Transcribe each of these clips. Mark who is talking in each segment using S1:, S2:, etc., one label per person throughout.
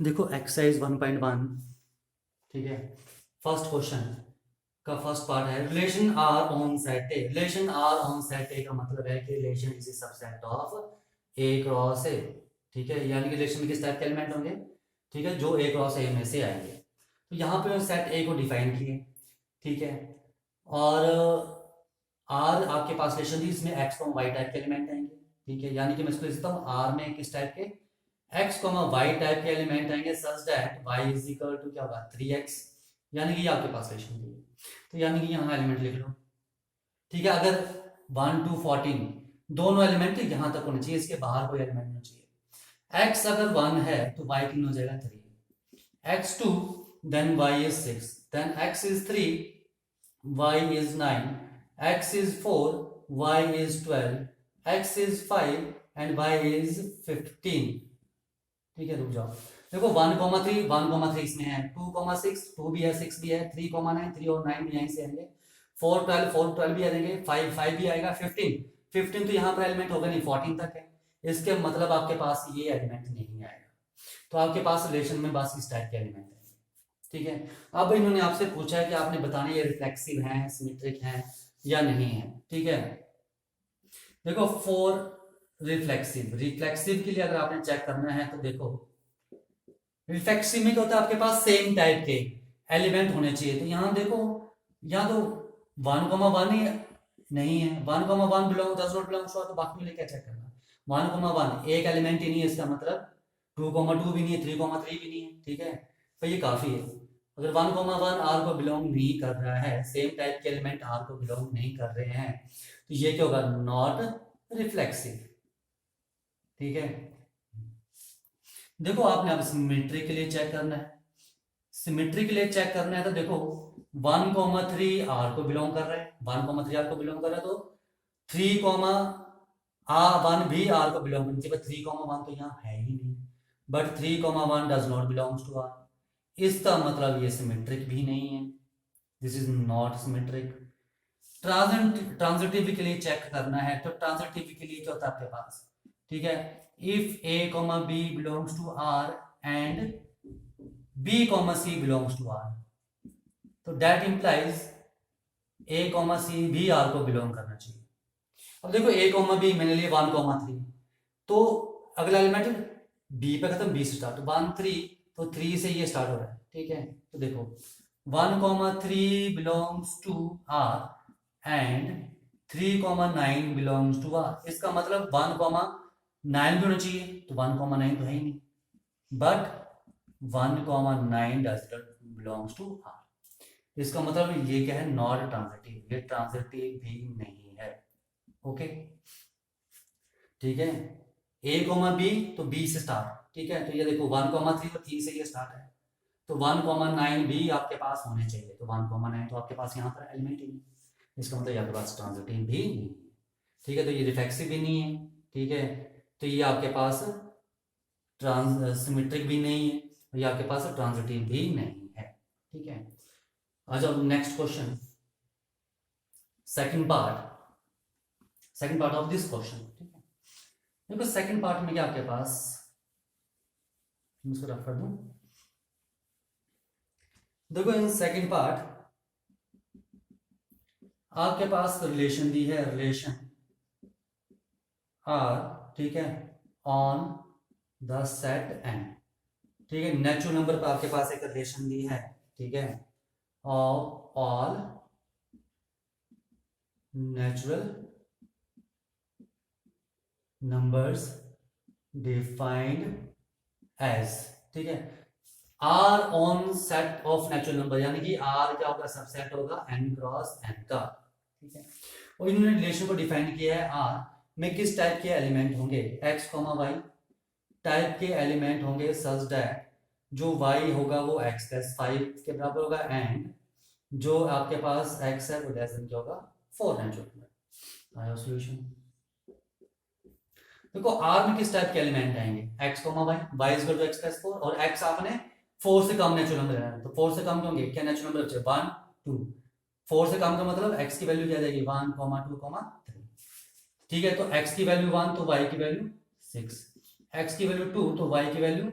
S1: देखो एक्सरसाइज 1.1, ठीक है। फर्स्ट क्वेश्चन का फर्स्ट पार्ट है relation R on set A. Relation R on set A का मतलब है कि relation is subset of A cross A, ठीक है। यानी कि रिलेशन में किस टाइप के एलिमेंट होंगे, ठीक है, जो ए क्रॉस ए में से आएंगे। तो यहाँ पे सेट ए को डिफाइन किए, ठीक है। और आर आपके पास रिलेशन थी, इसमें एक्स और वाई टाइप के एलिमेंट आएंगे, ठीक है। यानी कि मैं इसको लिख सकता हूँ आर में किस टाइप के x, y टाइप के एलिमेंट आएंगे such that y is equal to क्या होगा 3x। यानी कि ये आपके पास रिलेशन दी है, तो यानी कि यहाँ एलिमेंट लिख लो, ठीक है। अगर 1 to 14 दोनों एलिमेंट यहाँ तक होने चाहिए, इसके बाहर कोई एलिमेंट होना चाहिए। x अगर 1 है तो y कितना हो जाएगा 3, x 2 then y is 6, then x is 3, y is 9, x is 4, y is 12, x is 5 and y is 15, ठीक है। रुक जाओ, देखो 1,3 1,3 इसमें है, 2,6 2 भी है, 6 भी है, 3,9 3 और 9 भी यहीं से आएंगे, 4 12 भी आएंगे, 5 5 भी आएगा, 15 तो यहाँ पर एलिमेंट होगा नहीं, 14 तक है। इसके मतलब आपके पास ये एलिमेंट नहीं आएगा, तो आपके पास रिलेशन में बस इस टाइप के एलिमेंट आएंगे, ठीक है। अब इन्होंने आपसे पूछा है कि आपने बताना ये रिफ्लेक्सिव है, सिमेट्रिक है या नहीं है, ठीक है। देखो फॉर रिफ्लेक्सिव के लिए अगर आपने चेक करना है तो देखो रिफ्लेक्सिव में क्या होता है, आपके पास सेम टाइप के एलिमेंट होने चाहिए। तो यहाँ देखो, यहाँ तो 1,1 ही नहीं है, 1,1 belong does not belongs to, तो बाकी में क्या चेक करना, 1,1 एक एलिमेंट ही नहीं है, इसका मतलब 2,2 भी नहीं है, 3,3 भी नहीं है, ठीक है। तो ये काफी है। अगर 1,1 आर को बिलोंग नहीं कर रहा है, सेम टाइप के एलिमेंट आर को बिलोंग नहीं कर रहे हैं, तो ये क्या होगा, नॉट रिफ्लेक्सिव, ठीक है। देखो आपने अब सिमेट्री के लिए चेक करना है, सिमेट्री के लिए चेक करना है तो देखो 1,3 आर को बिलोंग कर रहा है, 1,3 आर को बिलोंग कर रहा है, तो 3, 1 भी आर को बिलोंग करना चाहिए, 3,1 तो यहाँ है ही नहीं, but 3,1 does not belongs to R. इसका मतलब ये सिमेट्रिक भी नहीं है, this is not symmetric. Transitive के लिए चेक करना है, तो ट्रांजिटिव के लिए क्या होता है आपके पास, ठीक है। If a, b belongs to r and b, c belongs to r, तो that implies a, c भी r को बिलोंग करना चाहिए। अब देखो a, b मैंने लिए 1,3, तो अगला एलिमेंट b पे खत्म, b से स्टार्ट, 1 3, तो 3 से ये स्टार्ट हो रहा है, ठीक है। तो देखो 1,3 belongs to r and 3,9 belongs to r, इसका मतलब 1,9 भी होना चाहिए, तो 1,9 तो है ही नहीं, but 1,9 does not belongs to R. इसका मतलब ये क्या है, नॉट ट्रांजिटिव, ये ट्रांजिटिव भी नहीं है, ओके, ठीक है। a, b तो b से स्टार्ट, ठीक है। तो ये देखो 1,3 तो 3 से ये स्टार्ट है, तो 1,9 भी आपके पास होने चाहिए, तो 1,9 तो आपके पास यहाँ पर एलिमेंट ही नहीं, इसका मतलब आपके पास ट्रांजिटिव भी नहीं है, ठीक है। तो ये रिफ्लेक्सिव भी नहीं है, ठीक है। तो ये आपके पास सिमेट्रिक भी नहीं है, और ये आपके पास ट्रांजिटिव भी नहीं है, ठीक है। आ जाओ next question, second part of this question, ठीक है। देखो सेकंड पार्ट में क्या आपके पास, इसको रफ कर दूं, देखो इन सेकंड पार्ट आपके पास रिलेशन दी है, रिलेशन आर, ठीक है, ऑन द सेट एन, ठीक है। नेचुरल नंबर पर आपके पास एक रिलेशन दी है, ठीक है, of all natural numbers defined as, ठीक है, R on set of natural number, यानी कि आर क्या होगा, सबसेट होगा n क्रॉस n का, ठीक है। और इन्होंने रिलेशन को डिफाइन किया है आर में किस टाइप के एलिमेंट होंगे, x, y टाइप के एलिमेंट होंगे सच दैट जो y होगा वो x प्लस 5 के बराबर होगा, एंड जो आपके पास x है वो लेस देन क्या होगा 4 नेचुरल नंबर। आया सॉल्यूशन। देखो R में किस टाइप के एलिमेंट आएंगे, x, y is equal to x plus 4, और x आपने 4 से कम नेचुरल नंबर है, तो 4 से कम होंगे, क्या नेचुरल नंबर बचे 1 2, 4 से कम का मतलब x की वैल्यू क्या आ जाएगी 1, 2, 3, ठीक है। तो x की वैल्यू 1 तो y की वैल्यू 6, x की वैल्यू 2 तो y की value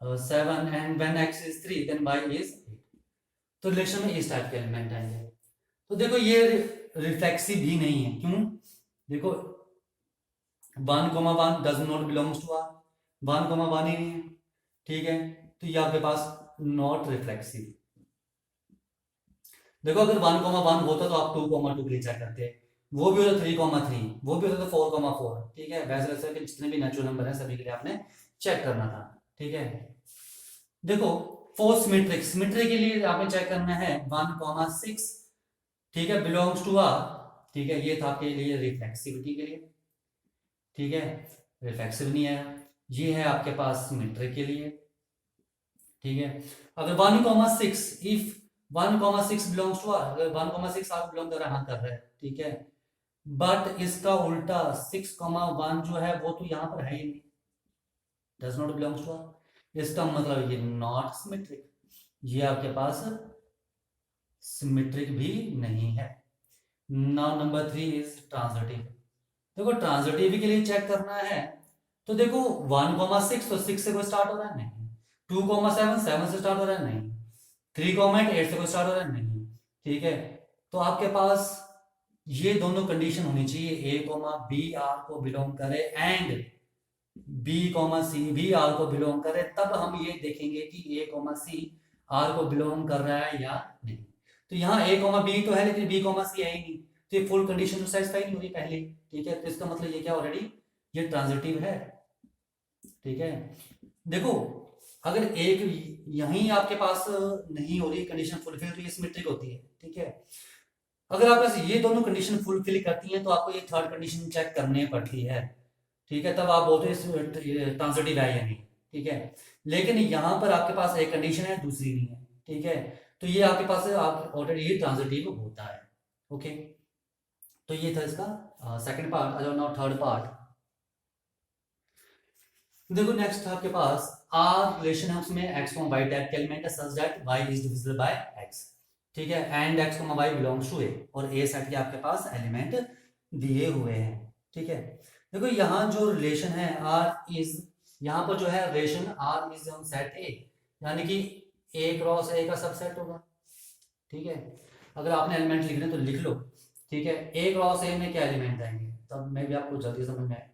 S1: 7 and when x is 3 then y is 8। तो रिलेशन में इस टाइप के एलिमेंट आएंगे। तो देखो ये रिफ्लेक्सिव भी नहीं है, क्यों? देखो 1,1 does not belongs to R, 1,1 ही नहीं है, ठीक है, तो ये आपके पास नॉट रिफ्लेक्सिव। देखो अगर 1,1 होता तो आप 2,2 के लिए चेक करते, वो भी होता 3,3, वो भी होता 4,4, ठीक है, वैसे वैसे के जितने भी नेचुरल नंबर है सभी के लिए आपने चेक करना था, ठीक है। देखो फोर सिमेट्रिक, सिमेट्री के लिए आपने चेक करना है 1,6, ठीक है, बिलोंग्स टू आर, ठीक है, ये था आपके लिए रिफ्लेक्सिविटी के लिए, ठीक है, रिफ्लेक्सिव नहीं है, ये है आपके पास सिमेट्री के लिए, ठीक है। अगर 1,6 इफ 1,6 बिलोंग्स टू आर, अगर 1,6 आप बिलोंग कर रहा है, ठीक है, बट इसका उल्टा 6,1 जो है वो तो यहाँ पर है ही नहीं, does not belongs to R, इसका मतलब ये नॉट सिमेट्रिक, ये आपके पास सिमेट्रिक भी नहीं है। Now number 3 is transitive. देखो ट्रांजिटिव के लिए चेक करना है, तो देखो 1,6 तो 6 से कोई स्टार्ट हो रहा है नहीं, 2,7 7 से स्टार्ट हो रहा है नहीं, 3,8 8 से कोई स्टार्ट हो रहा है नहीं, ठीक है, तो आपके पास ये दोनों कंडीशन होनी चाहिए, ए कोमा बी आर को बिलोंग करे एंड बी कोमा सी भी आर को बिलोंग करे, तब हम ये देखेंगे कि ए कोमा सी आर को बिलोंग कर रहा है या नहीं। तो यहाँ ए कोमा बी तो है लेकिन बी कोमा सी है ही नहीं, तो ये फुल कंडीशन तो सेटिस्फाई नहीं हो रही पहले, ठीक है, तो इसका मतलब ये क्या ऑलरेडी ये ट्रांजिटिव है, ठीक है। देखो अगर एक यहीं आपके पास नहीं हो रही कंडीशन फुलफिल तो ये सिमेट्रिक होती है, ठीक है। अगर आप ये दोनों कंडीशन फुलफिल करती हैं तो आपको ये थर्ड कंडीशन चेक करनी पड़ती है, ठीक है, तब आप बोलते हैं ट्रांजिटिव है या नहीं, ठीक है। लेकिन यहाँ पर आपके पास एक कंडीशन है दूसरी नहीं है, ठीक है, तो ये आपके पास आप ऑलरेडी ट्रांजिटिव होता है, ओके। तो ये था इसका second part. Now third part देखो, नेक्स्ट आपके पास आर रिलेशन है, उसमें x y टाइप के एलिमेंट है such that y is divisible by x, ठीक है, and x y belongs to a, और a सेट के आपके पास एलिमेंट दिए हुए हैं, ठीक है। देखो यहाँ जो रिलेशन है r इज, यहाँ पर जो है relation r is on set a, यानी कि a क्रॉस a का सबसेट होगा, ठीक है। अगर आपने एलिमेंट लिखने तो लिख लो, ठीक है, a क्रॉस a में क्या एलिमेंट आएंगे, तब मैं भी आपको जल्दी समझ में आए।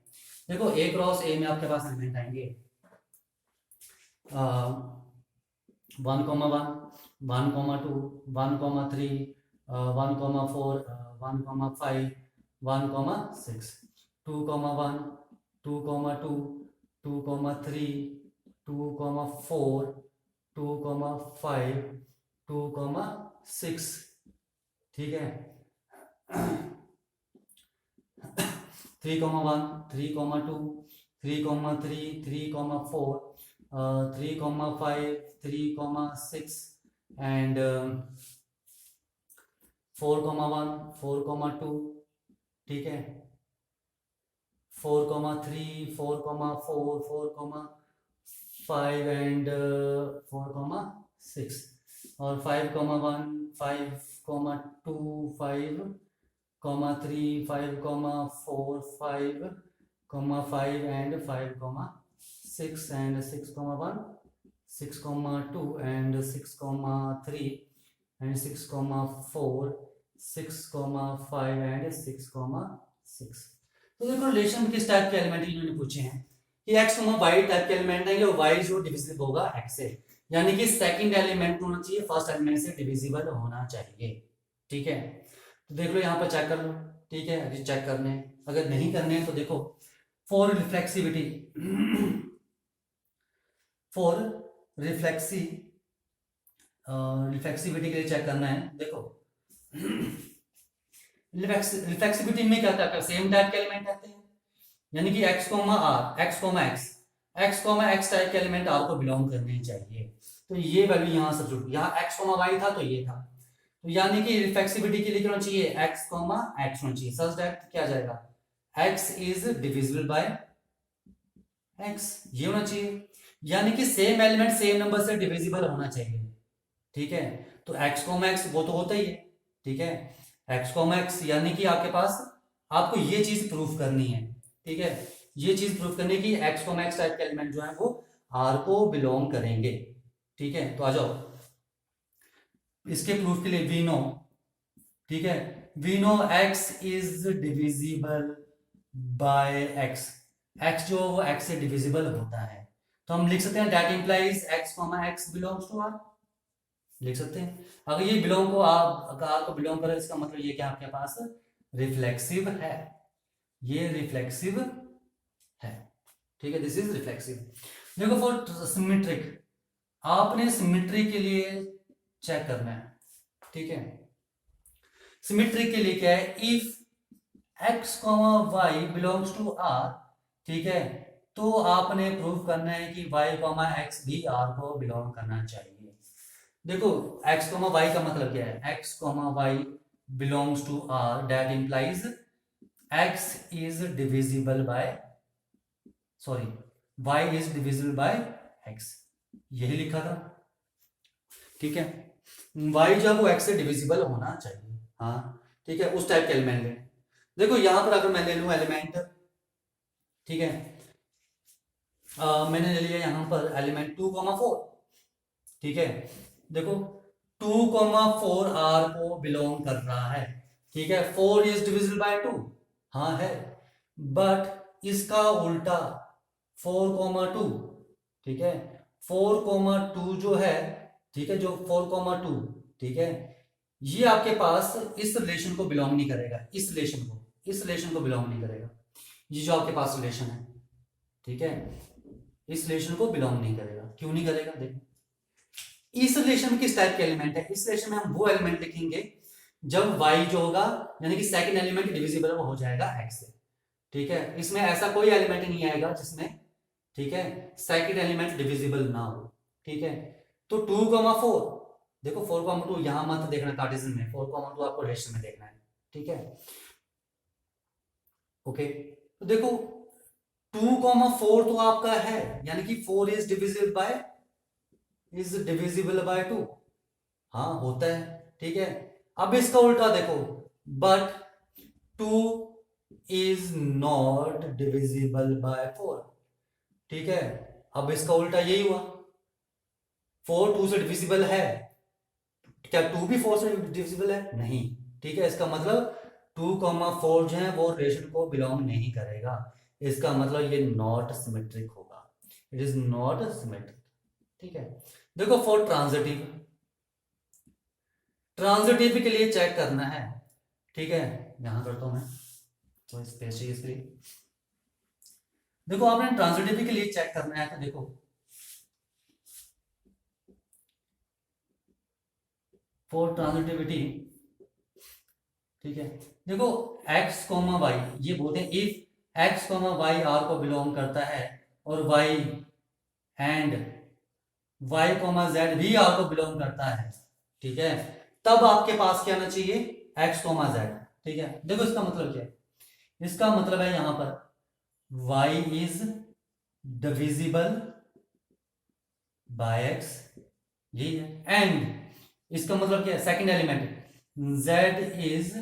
S1: देखो a क्रॉस a में आपके पास एलिमेंट आएंगे 1,1 1,2 1,3 1,4 1,5 1,6 2,1 2,2 2,3 2,4 2,5 2,6, ठीक है, 3,1 3,2 3,3 3,4 3,5 3,6 and 4,1 4,2, ठीक है, 4,3 4,4 4,5 and 4,6 और 5,1 5,2 5,3 5,4 5,5 and 5,6 and 6,1 6,2 and 6,3 and 6,4 6,5 and 6,6। तो देखो रिलेशन किस टाइप के एलिमेंट इन्होंने पूछे हैं कि x y टाइप के एलिमेंट है, और y जो डिविजिबल होगा x से, यानी कि सेकंड एलिमेंट होना चाहिए फर्स्ट एलिमेंट से डिविजिबल होना चाहिए, ठीक है। तो देख लो यहाँ पर चेक कर लो, ठीक है, अभी चेक करने हैं, अगर नहीं करने हैं तो देखो फॉर रिफ्लेक्सिविटी फॉर रिफ्लेक्सिविटी के लिए चेक करना है। देखो रिफ्लेक्सिविटी में क्या था, सेम टाइप के एलिमेंट आते हैं, यानी कि x, r x टाइप के एलिमेंट r को बिलोंग करने चाहिए, तो ये वैल्यू यहाँ सब्स्टिट्यूट, यहाँ x, y था तो ये था, तो यानी कि रिफ्लेक्सिविटी के लिए क्या होना चाहिए x, x होना चाहिए, सच दैट क्या जाएगा x is divisible by x, ये होना चाहिए, यानी कि सेम एलिमेंट सेम नंबर से डिविजिबल होना चाहिए, ठीक है। तो x, x वो तो होता ही है, ठीक है, x, x यानी कि आपके पास आपको ये चीज प्रूफ करनी है, ठीक है, ये चीज प्रूफ करनी है कि x, x टाइप के एलिमेंट जो है वो आर को बिलोंग करेंगे। ठीक है, तो आ जाओ इसके प्रूफ के लिए वी नो, ठीक है, we know X is divisible by X, X जो वो एक्स से डिविजिबल होता है, तो हम लिख सकते हैं that implies X comma X belongs to R, लिख सकते हैं। अगर ये बिलोंग को आप अगर आर को बिलोंग करे इसका मतलब ये क्या आपके पास रिफ्लेक्सिव है, ये रिफ्लेक्सिव है। ठीक है, दिस इज रिफ्लेक्सिव। देखो फॉर सिमेट्रिक, आपने सिमेट्री के लिए चेक करना है। ठीक है, सिमेट्री के लिए क्या है, if X comma Y belongs to R, ठीक है, तो आपने प्रूव करना है कि वाई कॉमा एक्स भी आर को बिलोंग करना चाहिए। देखो x कॉमा वाई का मतलब क्या है, x comma Y belongs to R, that implies x is divisible by, sorry y is divisible by x, यही लिखा था। ठीक है, y जो है वो x से डिविजिबल होना चाहिए। हाँ ठीक है, उस टाइप के एलिमेंट है। देखो यहां पर अगर मैं ले लूं एलिमेंट, ठीक है, मैंने ले लिया यहां पर एलिमेंट 2,4, ठीक है, देखो 2,4 आर को बिलोंग कर रहा है। ठीक है, 4 इज डिविजिबल बाय 2, हाँ है, बट इसका उल्टा 4,2, ठीक है, 4,2 जो है, ठीक है, जो 4,2, ठीक है, ये आपके पास इस रिलेशन को बिलोंग नहीं करेगा, इस रिलेशन को बिलोंग नहीं करेगा, ये जो आपके पास रिलेशन है, ठीक है, इस रिलेशन को बिलोंग नहीं करेगा। क्यों नहीं करेगा, देखो इस रिलेशन में किस टाइप के एलिमेंट है, इस रिलेशन में हम वो एलिमेंट लिखेंगे जब y जो होगा यानी कि सेकंड एलिमेंट डिविजिबल वो हो जाएगा x से। ठीक है, इसमें ऐसा कोई एलिमेंट नहीं आएगा जिसमें, ठीक है, सेकंड एलिमेंट डिविजिबल ना हो। ठीक है, तो 2,4, देखो 4,2 यहां मत देखना कार्टेशियन में, 4,2 आपको रिलेशन में देखना है। ठीक है, ओके, तो देखो 2,4 तो आपका है, यानी कि 4 इज डिविजिबल बाय 2, हाँ होता है। ठीक है, अब इसका उल्टा देखो, but 2 is not divisible by 4। ठीक है, अब इसका उल्टा यही हुआ, 4 2 से डिविजिबल है, क्या 2 भी 4 से डिविजिबल है, नहीं। ठीक है, इसका मतलब 2,4 जो है वो रिलेशन को बिलोंग नहीं करेगा, इसका मतलब ये नॉट सिमेट्रिक होगा, इट इज नॉट सिमेट्रिक। ठीक है, देखो फॉर ट्रांजिटिव के लिए चेक करना है। ठीक है, यहां करता हूं मैं, तो स्पेस चाहिए इसके लिए। देखो आपने ट्रांजिटिव के लिए चेक करना है, तो देखो फॉर ट्रांजिटिविटी, ठीक है, देखो x कॉमा वाई, ये बोलते हैं if x comma Y R को बिलोंग करता है और y and y comma Z भी आर को बिलोंग करता है, ठीक है, तब आपके पास क्या आना चाहिए, x कॉमा जेड। ठीक है, देखो इसका मतलब क्या है, इसका मतलब है यहां पर y is divisible by x, यही है, एंड इसका मतलब क्या है, second element z is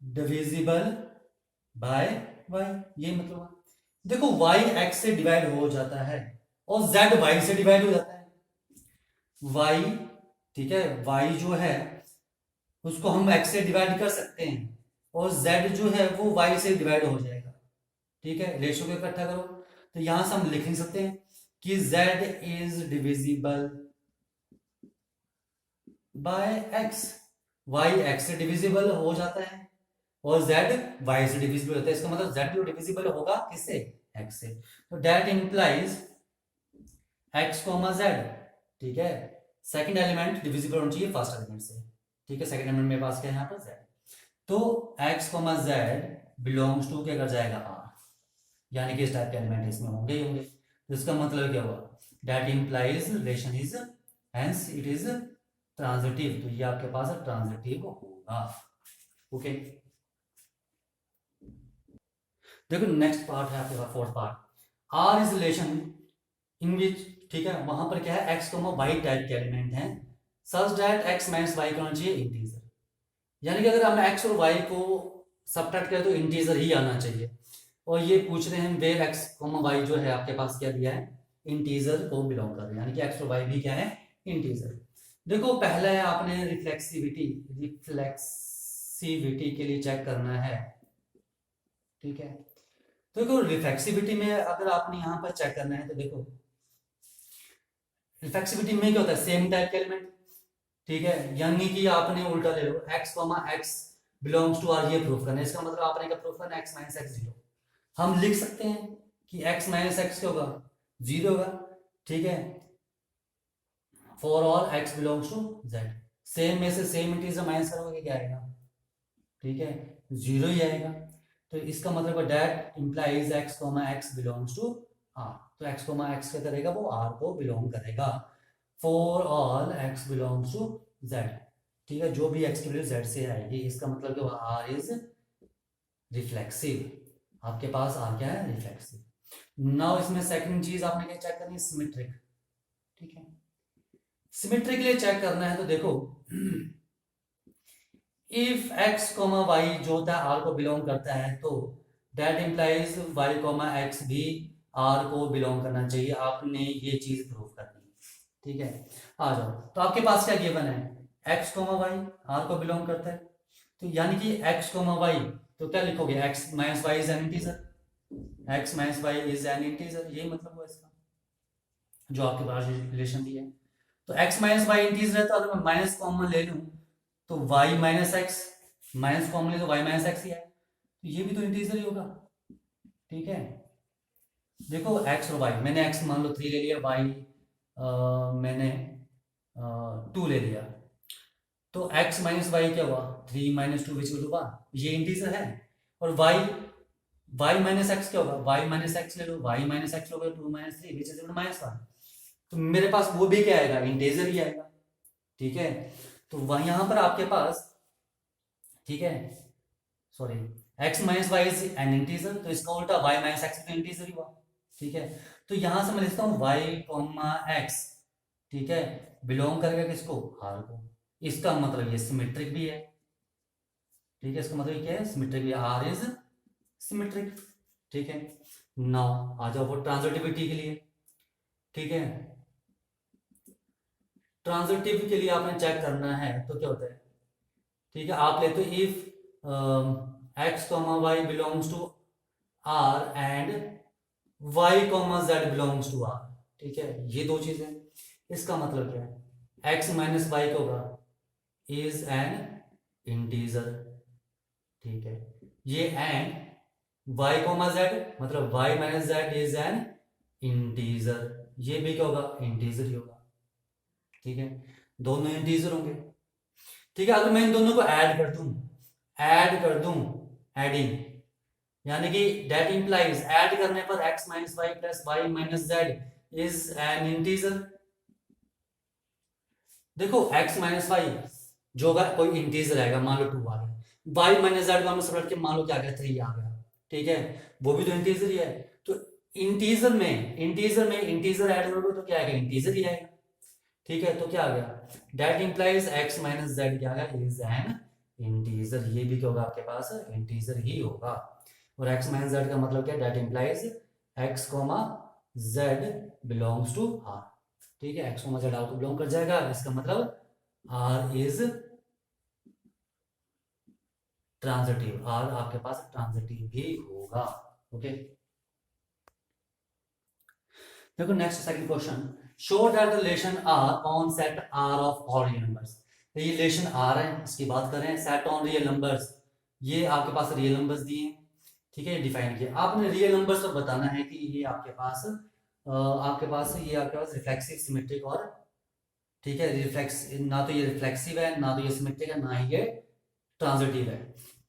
S1: divisible bye y, ये मतलब है। देखो y x से डिवाइड हो जाता है और z y से डिवाइड हो जाता है, y, ठीक है, y जो है उसको हम x से डिवाइड कर सकते हैं और z जो है वो y से डिवाइड हो जाएगा। ठीक है, रेशियो को इकट्ठा करो, तो यहां से हम लिख नहीं सकते हैं कि z is divisible by x, y x से डिविजिबल हो जाता है और z y से डिविजिबल होता है, इसका मतलब z जो डिविजिबल होगा किससे, x से, तो that implies x comma z, ठीक है, सेकंड एलिमेंट डिविजिबल होना चाहिए फर्स्ट एलिमेंट से। ठीक है, सेकंड एलिमेंट मेरे पास क्या है यहाँ पर z, तो x comma z belongs to क्या कर जाएगा r, यानी कि इस टाइप के एलिमेंट इसमें होंगे ही होंगे, तो इसका मतलब क्या हुआ, that implies relation is hence it is transitive, तो ये आपके पास ट्रांजिटिव होगा। ओके, देखो नेक्स्ट पार्ट है आपके पास, fourth part, R is relation in which, ठीक है, वहां पर क्या है, x कॉमा वाई टाइप के एलिमेंट हैं such that x minus y का होना चाहिए इंटीजर, यानी कि अगर हम x और y को सबट्रैक्ट करें तो इंटीजर ही आना चाहिए, और ये पूछ रहे हैं वेयर x कॉमा वाई जो है आपके पास क्या दिया है, इंटीजर को बिलोंग कर रहे हैं, यानी कि एक्स और वाई भी क्या है, इंटीजर। देखो पहला है आपने रिफ्लेक्सिविटी, रिफ्लेक्सिविटी के लिए चेक करना है, ठीक है। तो देखो रिफ्लेक्सिविटी में अगर आपने यहाँ पर चेक करना है तो देखो रिफ्लेक्सिविटी में क्या होता है, सेम टाइप के एलिमेंट, ठीक है, यानी कि आपने उल्टा ले लो, x x belongs to R, ये प्रूफ करना है। इसका मतलब आपने क्या प्रूफ करना है, x माइनस एक्स जीरो। हम लिख सकते हैं कि x माइनस एक्स क्या होगा, जीरो होगा, ठीक है, for all x belongs to z। Same में से सेम इंटीजर माइनस करोगे क्या आएगा, ठीक है, जीरो ही आएगा। तो इसका मतलब that implies x x belongs to r। तो x x क्या करेगा, वो r को बिलोंग करेगा। For all x belongs to z, ठीक है, जो भी x की वैल्यू z से आएगी, इसका मतलब कि r इज रिफ्लेक्सिव। आपके पास r क्या है, रिफ्लेक्सिव। नाउ इसमें सेकंड चीज आपने क्या चेक करनी है, सिमेट्रिक, ठीक है। सिमेट्रिक के लिए चेक करना है तो देखो इफ x y जो होता है r को बिलोंग करता है, तो दैट इंप्लाइज y x भी r को बिलोंग करना चाहिए। आपने ये चीज प्रूव करनी है, ठीक है। आ जाओ, तो आपके पास क्या गिवन है, x y r को बिलोंग करता है, तो यानी कि x y, तो क्या लिखोगे, x minus y is an integer, x minus y is an integer, यही मतलब हुआ इसका, जो आपके पास रिलेशन दिया है। तो x माइनस वाई इंटीजर है, तो अगर मैं माइनस कॉमन ले लूं तो y minus x, minus common ले तो y माइनस एक्स ही है, तो ये भी तो इंटीजर ही होगा, ठीक है। देखो x और y, मैंने x मान लो 3 ले लिया, y मैंने 2 ले लिया, तो x माइनस वाई क्या हुआ, 3 माइनस टू विच इज 1, ये इंटीजर है। और y माइनस एक्स क्या होगा, y माइनस एक्स ले लो, y माइनस एक्स होगा 2 माइनस 3 विच इज माइनस 1, तो मेरे पास वो भी क्या आएगा, इंटीजर ही आएगा, ठीक है। तो वह यहां पर आपके पास, ठीक है, sorry, x minus Y is an integer, तो इसका उल्टा y माइनस एक्स तो इंटीजर ही हुआ, ठीक है। तो यहां से मैं लिखता हूं y x, ठीक है, बिलोंग करेगा किसको, r को। इसका मतलब ये सिमेट्रिक भी है, ठीक है, इसका मतलब क्या है, सिमेट्रिक भी, r इज सिमेट्रिक, ठीक है। नाउ आ जाओ वो ट्रांजिटिविटी के लिए, ठीक है। ट्रांजिटिव के लिए आपने चेक करना है तो क्या होता है, ठीक है, आप लेते हो इफ x y belongs to r and y z belongs to r, ठीक है, ये दो चीजें। इसका मतलब क्या है, x माइनस वाई क्या होगा, इज एन इंटीजर, ठीक है, ये एंड y z मतलब y minus z is an integer, ये भी क्या होगा, इंटीजर ही होगा, ठीक है, दोनों इंटीजर होंगे, ठीक है। अगर मैं इन दोनों को ऐड कर दूं एडिंग, यानी कि दैट इंप्लाइज ऐड करने पर x minus Y plus Y minus Z is an integer. देखो x माइनस वाई जो होगा कोई इंटीजर आएगा, मान लो 2 आ गया, y माइनस जेड को सब के मान लो क्या आ गया, 3 आ गया, ठीक है, वो भी तो इंटीजर ही है। तो इंटीजर में इंटीजर ऐड करोगे तो क्या आएगा, इंटीजर ही आएगा, ठीक है। तो क्या आ गया, that implies x minus Z क्या आ गया, इज एन इंटीजर, ये भी क्या होगा आपके पास, इंटीजर ही होगा। और x माइनस जेड का मतलब क्या, that implies x z belongs to r, ठीक है, x z r को बिलोंग कर जाएगा, इसका मतलब r इज ट्रांजिटिव, r आपके पास ट्रांजिटिव भी होगा, ओके। देखो next second question, show that the relation r on set r of all real numbers. ये रिलेशन r है, इसकी बात करें, सेट ऑन रियल नंबर्स, ये आपके पास रियल नंबर्स दिए हैं, ठीक है, डिफाइन किया आपने। रियल नंबर्स तो बताना है कि ये आपके पास रिफ्लेक्सिव, सिमेट्रिक और, ठीक है, रिफ्लेक्स, ना तो ये रिफ्लेक्सिव है, ना तो ये सिमेट्रिक है, ना ही ये ट्रांजिटिव है,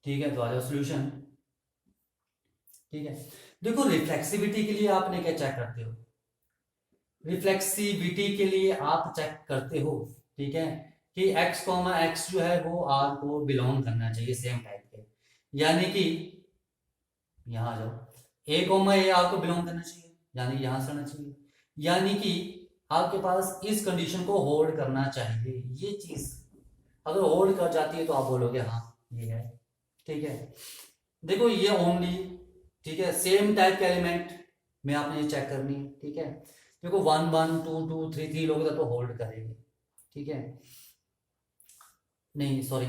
S1: ठीक है। तो आ जाओ सोल्यूशन, ठीक है। देखो रिफ्लेक्सिविटी के लिए आपने क्या चेक करते हो, रिफ्लेक्सिविटी के लिए आप चेक करते हो, ठीक है, कि x जो है वो r को बिलोंग करना चाहिए, सेम टाइप के, यानी कि यहां आ जाओ, a r को बिलोंग करना चाहिए, यानी यहां से आना चाहिए, यानी कि आपके पास इस कंडीशन को होल्ड करना चाहिए। ये चीज अगर होल्ड कर जाती है तो आप बोलोगे हाँ ये है, ठीक है। देखो ये ओनली, ठीक है, सेम टाइप के एलिमेंट में आपने ये चेक करनी है, ठीक है। देखो 1 1 2 2 3 3 लोगे तो होल्ड करेगी, ठीक है, नहीं सॉरी,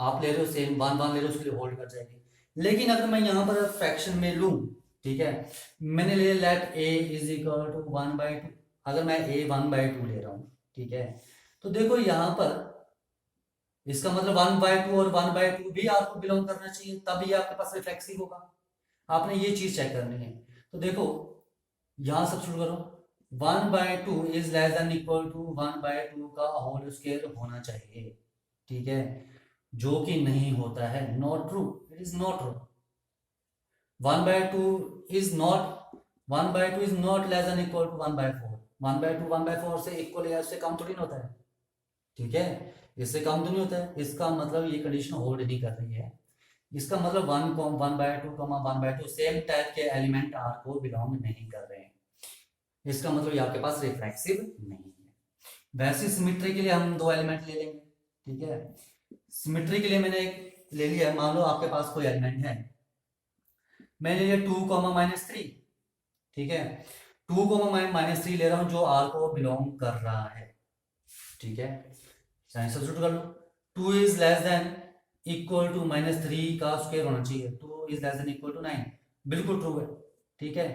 S1: आप ले रहे हो सेम 1 1 ले रहे हो, उसके लिए होल्ड कर जाएगी। लेकिन अगर मैं यहाँ पर फ्रैक्शन में लूँ, ठीक है, मैंने ले let A is equal to 1/2, अगर मैं ए 1/2 ले रहा हूँ, ठीक है, तो देखो यहाँ पर इसका मतलब 1/2 और 1/2 भी आपको बिलोंग करना चाहिए, तभी आपके पास रिफ्लेक्सिव होगा। आपने ये चीज चेक करनी है। तो देखो यहां सब्स्टिट्यूट करो, 1/2 is less than equal to 1/2 का होल स्क्वायर होना चाहिए, ठीक है, जो कि नहीं होता है, not true, it is not true. 1/2 is not 1/2 is not less than equal to 1/4। 1/2 1/4 से इक्वल या उससे कम थोड़ी ना होता है, ठीक है, इससे कम तो नहीं होता है। इसका मतलब ये कंडीशन होल्ड नहीं कर रही है। इसका मतलब 1/2 1/2 सेम टाइप के एलिमेंट आर को बिलोंग नहीं कर रहे हैं। इसका मतलब ये आपके पास रिफ्लेक्सिव नहीं है। वैसे सिमिट्री के लिए हम दो एलिमेंट ले लेंगे, ठीक है, सिमिट्री के लिए मैंने एक ले लिया है। मान लो आपके पास कोई एलिमेंट है, मैंने लिया 2, -3, ठीक है, 2, -3 ले रहा हूं जो आर को बिलोंग कर रहा है, ठीक है, सब्स्टिट्यूट कर लो। 2 is less than equal to -3 का स्क्वायर होना चाहिए, 2 is less than equal to 9, बिल्कुल ट्रू है, ठीक है।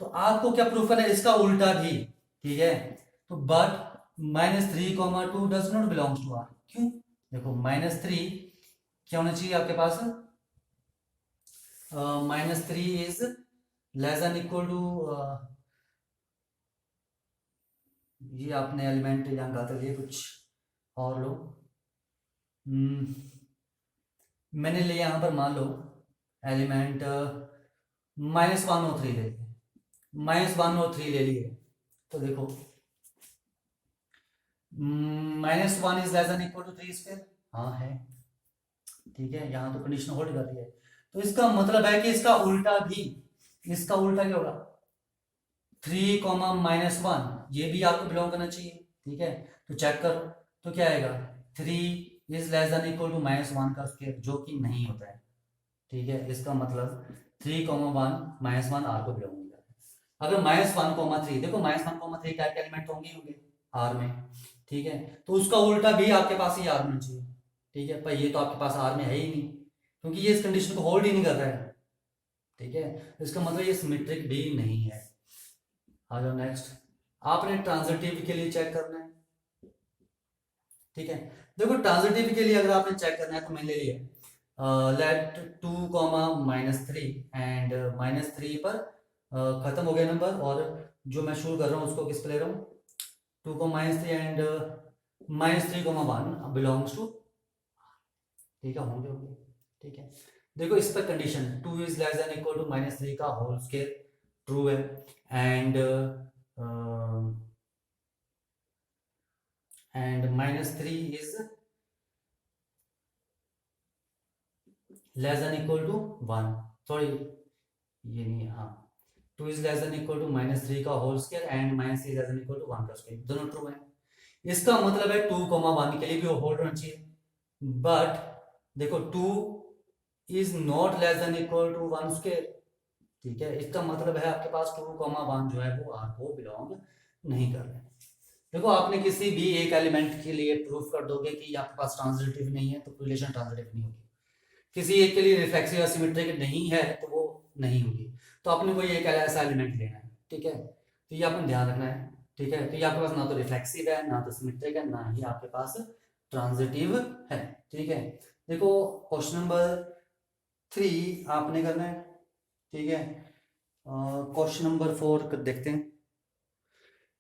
S1: तो आपको क्या प्रूफ करना है, इसका उल्टा भी, ठीक है। तो but -3, 2 does not belongs to R, क्यों, देखो -3 क्या होना चाहिए आपके पास, -3 is less than equal to, ये आपने एलिमेंट यहाँ गलत लिए, कुछ और लो। मैंने लिया यहाँ पर, मान लो एलिमेंट -1 और 3 ले लिए, -1 और 3 ले लिए, तो देखो -1 is less than equal to 3 square, हाँ है, ठीक है, यहाँ तो कंडीशन होल्ड कर रही है। तो इसका मतलब है कि इसका उल्टा भी, इसका उल्टा क्या होगा, 3, -1, ये भी आपको बिलोंग करना चाहिए, ठीक है। तो चेक करो, तो क्या आएगा, 3 is less than equal to -1 का स्क्वायर, जो कि नहीं होता है, ठीक है। इसका मतलब 3, 1 -1 आर को बिलोंग नहीं करता। अगर -1, 3, देखो -1, 3 टाइप के एलिमेंट तो होंगे आर में, ठीक है, तो उसका उल्टा भी आपके पास ही आर में चाहिए, ठीक है, पर ये तो आपके पास आर में है ही नहीं, क्योंकि ये इस कंडीशन को होल्ड ही नहीं कर रहा है, ठीक है। इसका मतलब ये सिमेट्रिक भी नहीं है। आ जाओ नेक्स्ट, आपने ट्रांजिटिव के लिए चेक करना है, ठीक है। देखो ट्रांजिटिव के लिए अगर आपने चेक करना है तो मैंने ले लिया लेट 2, -3 एंड -3 पर खत्म हो गया नंबर, और जो मैं शुरू कर रहा हूँ उसको किस पे ले रहा हूँ, 2, -3 एंड -3, 1 बिलोंग्स टू, ठीक है, होंगे होंगे, ठीक है। देखो इस पर condition 2 is less than equal to -3 का होल स्क्वायर ट्रू है, and -3 is less than equal to 1, sorry ये नहीं है, हाँ, 2 is less than equal to -3 का whole square and -3 less than equal to 1 का स्क्वायर, दोनों ट्रू है। इसका मतलब है 2, 1 के लिए भी होल्ड होना चाहिए, बट देखो 2 is not less than equal to 1 square, ठीक है। इसका मतलब है आपके पास 2, 1 जो है वो आर को बिलोंग नहीं कर रहे। देखो आपने किसी भी एक एलिमेंट के लिए प्रूफ कर दोगे कि आपके पास ट्रांजिटिव नहीं है तो रिलेशन ट्रांजिटिव नहीं होगी, किसी एक के लिए रिफ्लेक्सिव या सिमेट्रिक नहीं है तो वो नहीं होगी। तो आपने कोई एक ऐसा एलिमेंट लेना है, ठीक है, तो ये आपने ध्यान रखना है, ठीक है। तो ये आपके पास ना तो रिफ्लेक्सिव है, ना तो सिमेट्रिक है, ना ही आपके पास ट्रांजिटिव है, ठीक है। देखो क्वेश्चन नंबर 3 आपने करना है, ठीक है। क्वेश्चन नंबर 4 देखते हैं।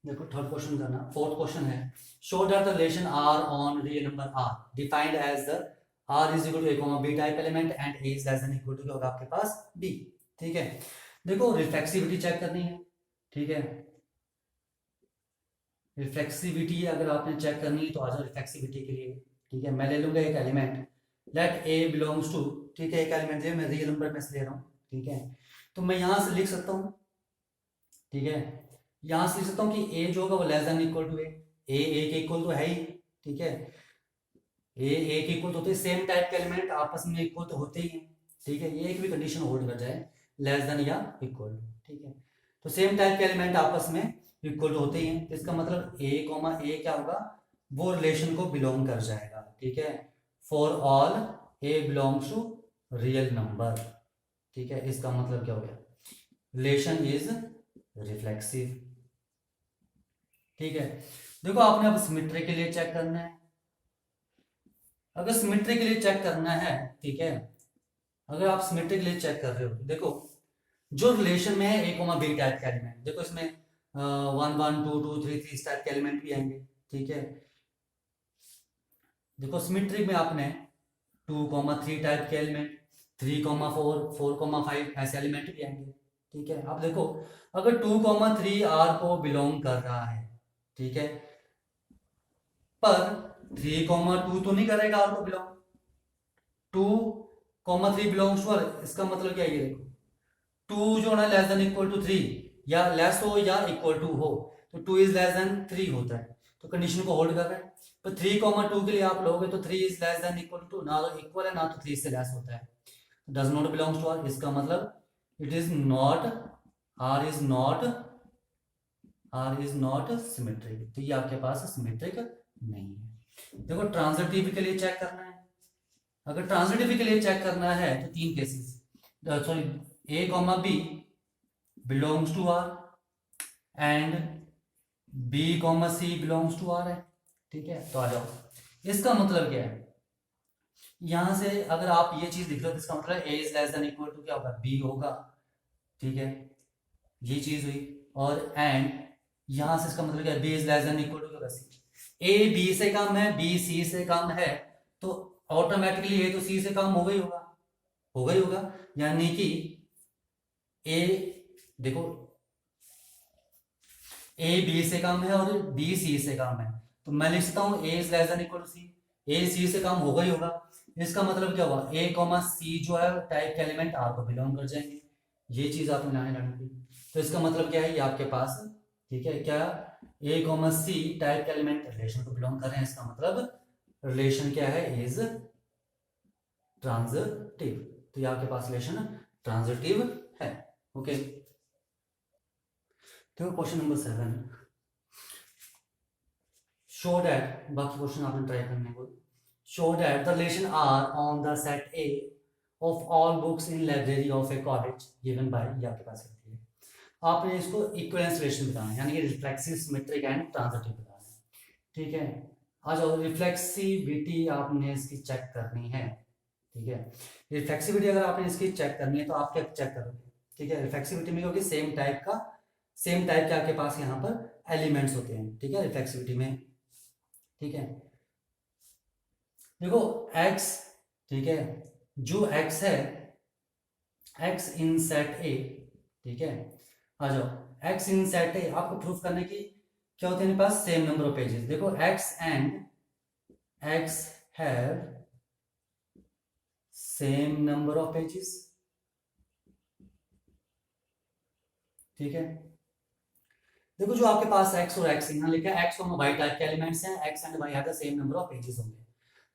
S1: देखो थर्ड क्वेश्चन करना, फोर्थ क्वेश्चन है, show that the relation R on real number R defined as the R is equal to a, b type element and a is less than equal to होगा आपके पास b, ठीक है। देखो reflexivity check करनी है, ठीक है, रिफ्लेक्सिविटी अगर आपने चेक करनी है तो आ जाओ रिफ्लेक्सिविटी के लिए, ठीक है। मैं ले लूंगा एक element let a belongs to, ठीक है, एक एलिमेंट है, मैं रियल नंबर में से ले रहा हूँ, ठीक है। तो मैं यहां से लिख सकता हूँ, ठीक है, यहां से लिख सकता हूँ कि a जो होगा वो less than equal to a के इक्वल तो है ही, ठीक है, a के इक्वल तो होते हैं, सेम टाइप के एलिमेंट आपस में इक्वल तो होते ही हैं, ठीक है। ये एक भी कंडीशन होल्ड कर जाए लेस देन या इक्वल, ठीक है, तो सेम टाइप के एलिमेंट आपस में इक्वल टू होते ही हैं, तो इसका मतलब ए कॉमा ए क्या होगा, वो रिलेशन को बिलोंग कर जाएगा, ठीक है। For all A belongs to real number, ठीक है। इसका मतलब क्या हो गया, रिलेशन इज रिफ्लेक्सिव, ठीक है। देखो आपने अब सिमेट्री के लिए चेक करना है, अगर सिमेट्री के लिए चेक करना है, ठीक है, अगर आप सिमेट्री के लिए चेक कर रहे हो, देखो जो रिलेशन में है ए कोमा बी टाइप के एलिमेंट, देखो इसमें 1 1 2 2 3 3 इस टाइप के एलिमेंट भी आएंगे, ठीक है। देखो सिमेट्रिक में आपने 2 3 टाइप के एलिमेंट, 3 4 4 5 ऐसे एलिमेंट भी आएंगे, ठीक है। अब देखो अगर 2 3 आर को बिलोंग कर रहा है, ठीक है, पर 3 2 तो नहीं करेगा आर को बिलोंग, 2 3 बिलोंग्स टू आर, इसका मतलब क्या है, ये देखो 2 जो है ना लेस देन इक्वल टू 3, या लेस हो या इक्वल टू हो, तो 2 इज लेस देन 3 होता है, तो कंडीशन को होल्ड कर रहा है। पर 3 2 के लिए आप लोगे तो 3 is less than equal to, ना तो इक्वल है ना तो 3 से लेस होता है, does not belongs to R, इसका मतलब it is not, R is not, R is not symmetric, तो ये आपके पास सिमेट्रिक नहीं है। देखो ट्रांजिटिव के लिए चेक करना है, अगर ट्रांजिटिव के लिए चेक करना है तो 3 cases, sorry A comma B belongs to R and B comma C belongs to R है, ठीक है। तो आ जाओ, इसका मतलब क्या है, यहां से अगर आप ये चीज लिख लो तो इसका मतलब a is less than equal to क्या होगा, बी होगा, ठीक है, ये चीज हुई। और एंड यहां से इसका मतलब क्या है, B is less than equal to क्या, सी, ए बी से कम है, बी सी से कम है, तो ऑटोमेटिकली ए तो सी से कम होगा ही होगा, होगा ही होगा, यानी कि ए, देखो ए बी से कम है और बी सी से कम है, तो मैं लिख सकता हूँ a is less than equal to c, a c से कम होगा ही होगा। इसका मतलब क्या हुआ, ए कॉमा सी जो है टाइप के एलिमेंट आर को बिलोंग कर जाएंगे, ये चीज आपने ध्यान रखनी थी। तो इसका मतलब क्या है, ये आपके पास, ठीक है, क्या ए कॉमा सी टाइप के एलिमेंट रिलेशन को बिलोंग कर रहे हैं, इसका मतलब रिलेशन क्या है, इज ट्रांजिटिव, तो ये आपके पास रिलेशन ट्रांजिटिव है, ओके। तो क्वेश्चन नंबर 7, शो दैट, बाकी क्वेश्चन आपने ट्राई करने को, show that the relation R on the set A of all books in library of a college given by, ये आपके पास है, आपने इसको इक्विवेलेंस रिलेशन बताना है, यानी कि रिफ्लेक्सिव सिमेट्रिक एंड ट्रांजिटिव बताना है, ठीक है। आ जाओ, रिफ्लेक्सिविटी आपने इसकी चेक करनी है, ठीक है। रिफ्लेक्सिविटी अगर आपने इसकी चेक करनी है तो आप क्या चेक करोगे, ठीक है। रिफ्लेक्सिविटी में क्योंकि सेम टाइप के आपके पास यहाँ पर एलिमेंट्स होते हैं, ठीक है, रिफ्लेक्सिविटी में, ठीक है। देखो x, ठीक है, जो x है, x इन सेट ए, ठीक है, आ जाओ, x इन सेट ए आपको प्रूफ करने की क्या होते हैं मेरे पास, सेम नंबर ऑफ पेजेस, देखो x and x have same number of pages, ठीक है। देखो जो आपके पास x और x यहाँ लिखा है, x और y टाइप के एलिमेंट्स हैं, x and y have the same number of pages होंगे,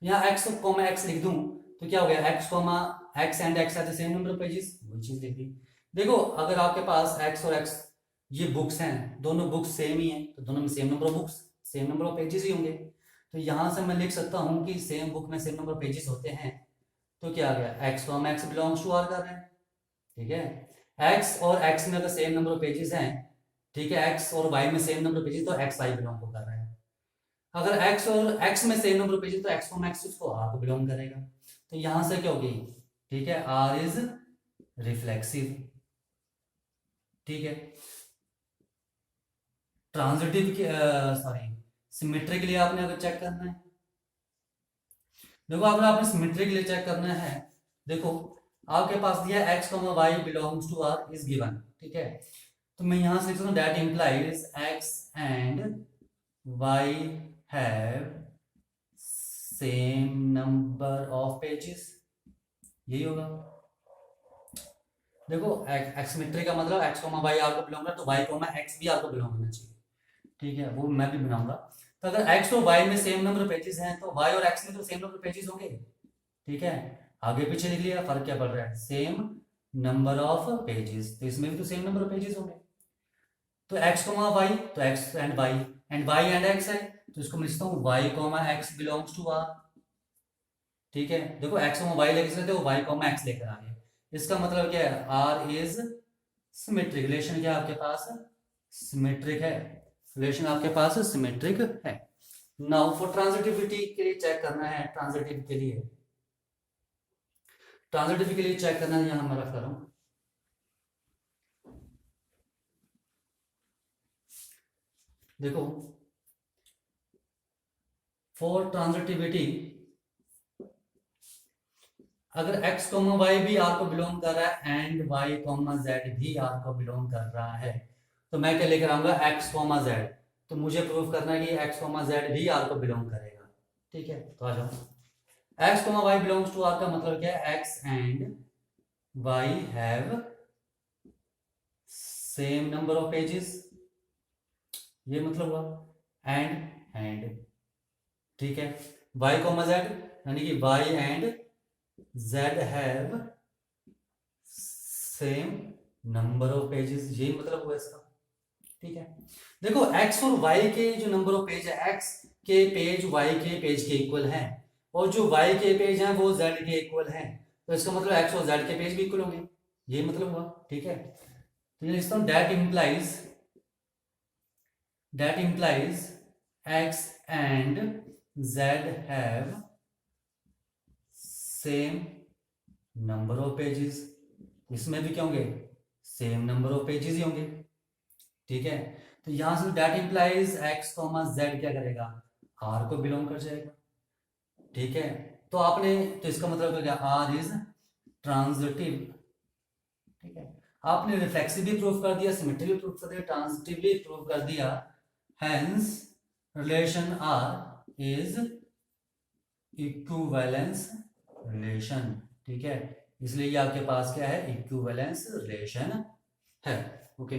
S1: यहाँ x को मैं x लिख दूं तो क्या हो गया, x and x have the same number of pages, वही चीज लिख दी। देखो अगर आपके पास x और x ये बुक्स हैं, दोनों बुक्स सेम ही हैं, तो दोनों में same number of books, same number of pages ही होंगे, तो यहां से मैं लिख सकता हूं कि सेम बुक में सेम नंबर ऑफ पेजेस होते हैं, तो क्या आ गया, x बिलोंग्स टू r कर रहे हैं, ठीक है। x और x में अगर सेम नंबर ऑफ पेजेस हैं, ठीक है, x और y में सेम नंबर ऑफ पेजेस, तो x y बिलोंग को कर रहा है। अगर x और x में सेम नंबर ऑफ पेजेस, तो x इसको r को बिलोंग करेगा, तो यहां से क्या होगी, ठीक है, r इज रिफ्लेक्सिव, ठीक है। ट्रांजिटिव के सॉरी सिमेट्री के लिए आपने अगर चेक करना है, देखो अगर आपने सिमेट्री के लिए चेक करना है, देखो आपके पास दिया x y belongs to r is given, ठीक है, तो मैं यहां से लिख सकता हूं that implies x and y have same number of pages, यही होगा। देखो एक्समेट्री का मतलब x y r को बिलोंग कर, तो y x भी r को बिलोंग करना चाहिए, ठीक है, वो मैं भी बनाऊंगा। तो अगर x और y में सेम नंबर ऑफ पेजेस हैं, तो y और x में तो सेम नंबर ऑफ पेजेस होंगे, ठीक है। आगे पीछे लिख लिया, फर्क क्या पड़ रहा है, सेम नंबर ऑफ पेजेस, तो इसमें भी तो सेम नंबर ऑफ पेजेस होंगे। तो x कोमा वाई, तो x and y and x है, तो इसको मैं लिखता हूँ y comma x belongs to r। ठीक है, देखो x कोमा y लेके चलते हो, y कोमा x लेकर आ गए। इसका मतलब क्या है, r इज सिमेट्रिक। रिलेशन क्या आपके पास सिमेट्रिक है, रिलेशन आपके पास सिमेट्रिक है। नाउ फॉर ट्रांजिटिविटी के लिए चेक करना है, ट्रांजिटिव के लिए, ट्रांजिटिव के लिए चेक करना है, यहां मैं रख रहा हूं। देखो फॉर ट्रांजिटिविटी, अगर x कॉमा वाई भी r को बिलोंग कर रहा है एंड y कॉमा z भी r को बिलोंग कर रहा है, तो मैं क्या लेकर आऊंगा x कॉमा z। तो मुझे प्रूव करना है कि x कॉमा z भी r को बिलोंग करेगा। ठीक है, तो आ जाओ। x comma Y belongs to r का मतलब क्या है, x and y have same number of pages, ये मतलब हुआ एंड। ठीक है, y कॉमा z यानी कि y and z have same number of pages, ये मतलब हुआ इसका। ठीक है, देखो x और y के जो नंबर ऑफ पेज है, x के पेज y के पेज के इक्वल हैं, और जो y के पेज हैं वो z के इक्वल हैं, तो इसका मतलब x और z के पेज भी इक्वल होंगे, ये मतलब हुआ। ठीक है, तो ये लिखता हूं that implies x and z have same number of pages, इसमें भी क्या होंगे, सेम नंबर ऑफ पेजेस ही होंगे। ठीक है, तो यहां से that implies x comma z क्या करेगा, r को बिलोंग कर जाएगा। ठीक है, तो आपने, तो इसका मतलब क्या, r इज ट्रांजिटिव। ठीक है, आपने रिफ्लेक्सिव भी प्रूफ कर दिया, सिमेट्री भी प्रूफ कर दिया, ट्रांजिटिव भी प्रूफ कर दिया, hence relation R is equivalence relation. ठीक है, इसलिए ये आपके पास क्या है, इक्विवेलेंस रिलेशन है। ओके।